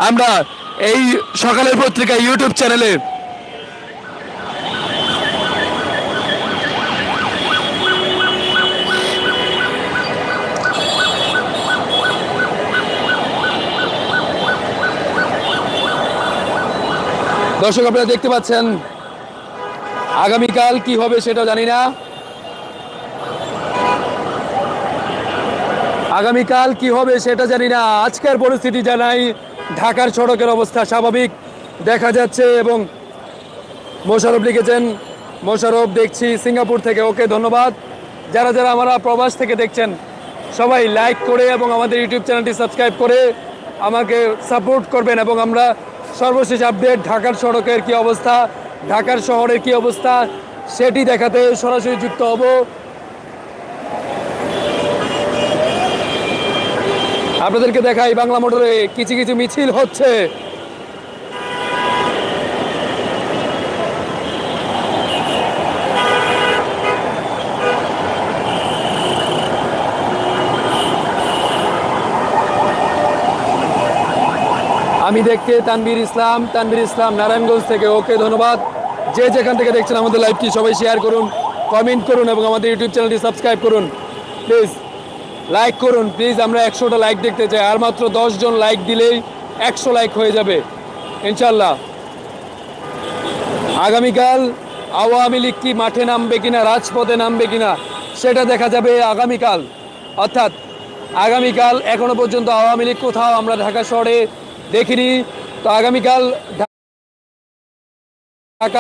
আমরা এই সকালের পত্রিকা ইউটিউব চ্যানেলে। দর্শক আপনারা দেখতে পাচ্ছেন আগামীকাল কি হবে সেটা জানি না, আগামীকাল কি হবে সেটা জানি না। আজকের পরিস্থিতি জানাই, ঢাকার সড়কের অবস্থা স্বাভাবিক দেখা যাচ্ছে। এবং মোশাররফ লিখেছেন, মোশাররফ দেখছি সিঙ্গাপুর থেকে, ওকে ধন্যবাদ। যারা যারা আমরা প্রবাস থেকে দেখছেন সবাই লাইক করে এবং আমাদের ইউটিউব চ্যানেলটি সাবস্ক্রাইব করে আমাকে সাপোর্ট করবেন। এবং আমরা সর্বশেষ আপডেট ঢাকার সড়কের কি অবস্থা, ঢাকার শহরের কি অবস্থা সেটি দেখাতে সরাসরি যুক্ত হব। আপনাদেরকে দেখাই বাংলা মোটরে কিছু কিছু মিছিল হচ্ছে। আমি দেখতে তানভীর ইসলাম, তানভীর ইসলাম নারায়ণগঞ্জ থেকে, ওকে ধন্যবাদ। যে যেখান থেকে দেখছেন আমাদের লাইভটি সবাই শেয়ার করুন, কমেন্ট করুন এবং আমাদের ইউটিউব চ্যানেলটি সাবস্ক্রাইব করুন। প্লিজ লাইক করুন প্লিজ, আমরা 100টা লাইক দেখতে চাই। আর মাত্র 10 জন লাইক দিলেই 100 লাইক হয়ে যাবে ইনশাল্লাহ। আগামীকাল আওয়ামী লীগ কি মাঠে নামবে কিনা, রাজপথে নামবে কিনা সেটা দেখা যাবে আগামীকাল। অর্থাৎ আগামীকাল এখনো পর্যন্ত আওয়ামী লীগ কোথাও আমরা ঢাকা শহরে দেখিনি। তো আগামীকাল ঢাকা